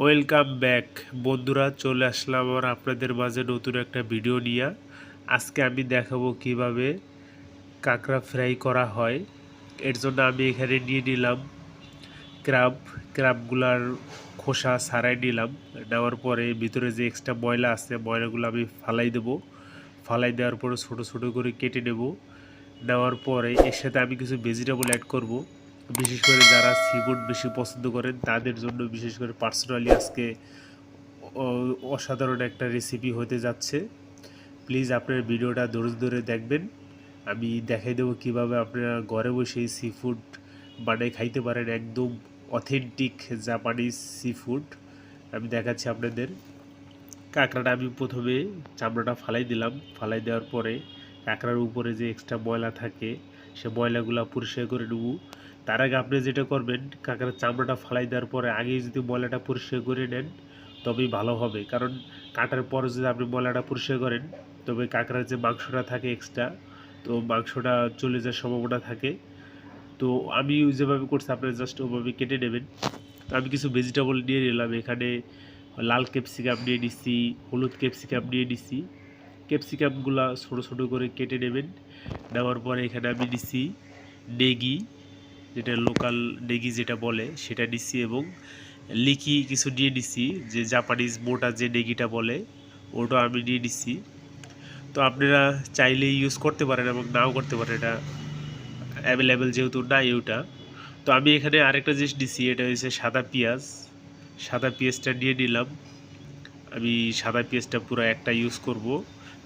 Welcome back বন্ধুরা, চলে আসলাম আবার আপনাদের মাঝে নতুন একটা ভিডিও নিয়ে। আজকে আমি দেখাবো কিভাবে কাঁকড়া ফ্রাই করা হয়। এর জন্য আমি এখানে নিয়ে নিলাম ক্রাব। ক্রাবগুলার খোসা ছাড়াই নিলাম। নেওয়ার পরে ভিতরে যে এক্সট্রা ময়লা আছে ময়লাগুলো আমি ফালাই দেবো। ফালাই দেওয়ার পরে ছোটো ছোটো করে কেটে নেব। নেওয়ার পরে এর সাথে আমি কিছু ভেজিটেবল অ্যাড করব। বিশেষ করে যারা সি ফুড বেশি পছন্দ করেন তাদের জন্য বিশেষ করে পার্সোনালি আজকে অসাধারণ একটা রেসিপি হতে যাচ্ছে। প্লিজ আপনার ভিডিওটা ধৈর্য ধরে দেখবেন। আমি দেখাই দেবো কীভাবে আপনারা ঘরে বসে সি ফুড বানিয়ে খাইতে পারেন, একদম অথেন্টিক জাপানিজ সি ফুড আমি দেখাচ্ছি আপনাদের। কাঁকড়াটা আমি প্রথমে চামড়াটা ফালাই দিলাম। ফালাই দেওয়ার পরে কাঁকড়ার উপরে যে এক্সট্রা ময়লা থাকে সে ময়লাগুলো পরিষ্কার করে নেব। তার আগে আপনি যেটা করবেন, কাঁকড়ার চামড়াটা ফালাই দেওয়ার পরে আগেই যদি ময়লাটা পরিষ্কার করে নেন তবেই ভালো হবে। কারণ কাটার পরে যদি আপনি ময়লাটা পরিষ্কার করেন তবে কাঁকড়ার যে মাংসটা থাকে এক্সট্রা, তো মাংসটা চলে যাওয়ার সম্ভাবনা থাকে। তো আমি যেভাবে করছি আপনারা জাস্ট ওভাবে কেটে নেবেন। তো আমি কিছু ভেজিটেবল নিয়ে নিলাম। এখানে লাল ক্যাপসিকাম নিয়ে নিচ্ছি, হলুদ ক্যাপসিকাম নিয়ে নিচ্ছি। ক্যাপসিকামগুলো ছোটো ছোটো করে কেটে নেবেন। নেওয়ার পরে এখানে আমি নিচ্ছি নেগি, যেটা লোকাল নেগি যেটা বলে সেটা নিচ্ছি, এবং লিকি কিছু নিয়ে নিচ্ছি, যে জাপানিজ মোটা যে নেগিটা বলে ওটা আমি নিয়ে নিচ্ছি। তো আপনারা চাইলে ইউজ করতে পারেন এবং নাও করতে পারেন, এটা অ্যাভেলেবেল যেহেতু নাই ওটা। তো আমি এখানে আরেকটা জিনিস নিচ্ছি, এটা হচ্ছে সাদা পেঁয়াজ। সাদা পেঁয়াজটা নিয়ে নিলাম। আমি সাদা পেঁয়াজটা পুরো একটা ইউজ করব,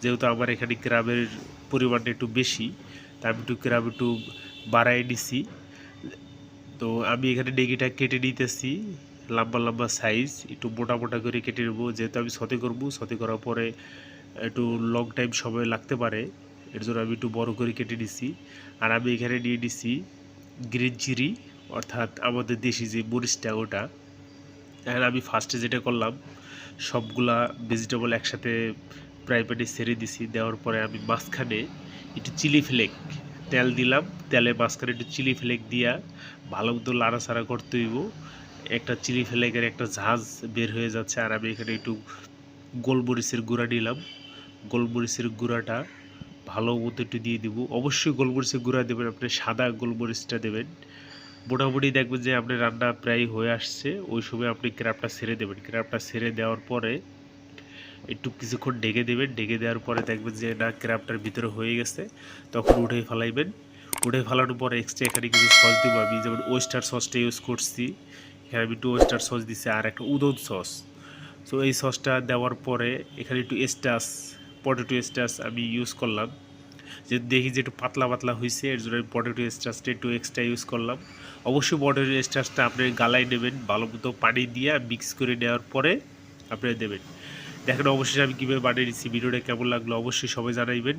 যেহেতু আমার এখানে ক্রাবের পরিমাণটা একটু বেশি, তা আমি একটু ক্রাব একটু বাড়াই নিছি। তো আমি এখানে নেগিটা কেটে নিতেছি লম্বা লম্বা সাইজ, একটু মোটা মোটা করে কেটে নেবো, যেহেতু আমি সতে করবো। সতে করার পরে একটু লং টাইম সময় লাগতে পারে, এর জন্য আমি একটু বড় করে কেটে নিছি। আর আমি এখানে নিয়ে নিছি গ্রিন চিলি, অর্থাৎ আমাদের দেশি যে মরিচটা ওটা। এখন আমি ফার্স্টে যেটা করলাম, সবগুলা ভেজিটেবল একসাথে ফ্রাই প্যানে ছেড়ে দিছি। দেওয়ার পরে আমি মাঝখানে একটু চিলি ফ্লেক তেল দিলাম। তেলে মাঝখানে একটু চিলি ফ্লেক দিয়া ভালো মতো লাড়াচাড়া করতে হইব। একটা চিলি ফ্লেকের একটা ঝাঁজ বের হয়ে যাচ্ছে। আর আমি এখানে একটু গোলমরিচের গুঁড়া নিলাম। গোলমরিচের গুঁড়াটা ভালো মতো একটু দিয়ে দিব। অবশ্যই গোলমরিচের গুঁড়া দেবেন, আপনি সাদা গোলমরিচটা দেবেন। মোটামুটি দেখবেন যে আপনার রান্না প্রায় হয়ে আসছে, ওই সময় আপনি ক্র্যাবটা ছেড়ে দেবেন। ক্র্যাবটা ছেড়ে দেওয়ার পরে একটু কিছুক্ষণ ঢেকে দেবেন। ঢেকে দেওয়ার পরে দেখবেন যে না, ক্র্যাবটার ভিতরে হয়ে গেছে, তখন উঠে ফেলাইবেন। উঠে ফেলানোর পরে এক্সট্রা এখানে কিছু সস দেবো। আমি যেমন ওয়েস্টার সসটা ইউজ করছি, এখানে আমি একটু ওয়েস্টার সস দিচ্ছি, আর একটা উদন সস। সো এই সসটা দেওয়ার পরে এখানে একটু স্টাস, পটেটো স্টাস আমি ইউজ করলাম। যে দেখি যে একটু পাতলা পাতলা হয়েছে, এর জন্য আমি পটেটো স্টাচটা একটু এক্সট্রা ইউজ করলাম। অবশ্যই পটেটো স্টাচটা আপনি গালায় নেবেন, ভালো মতো পানি দিয়ে মিক্স করে নেওয়ার পরে আপনি দেবেন। দেখেন অবশ্যই আমি কীভাবে বানিয়ে নিচ্ছি। ভিডিওটা কেমন লাগলো অবশ্যই সবাই জানাইবেন।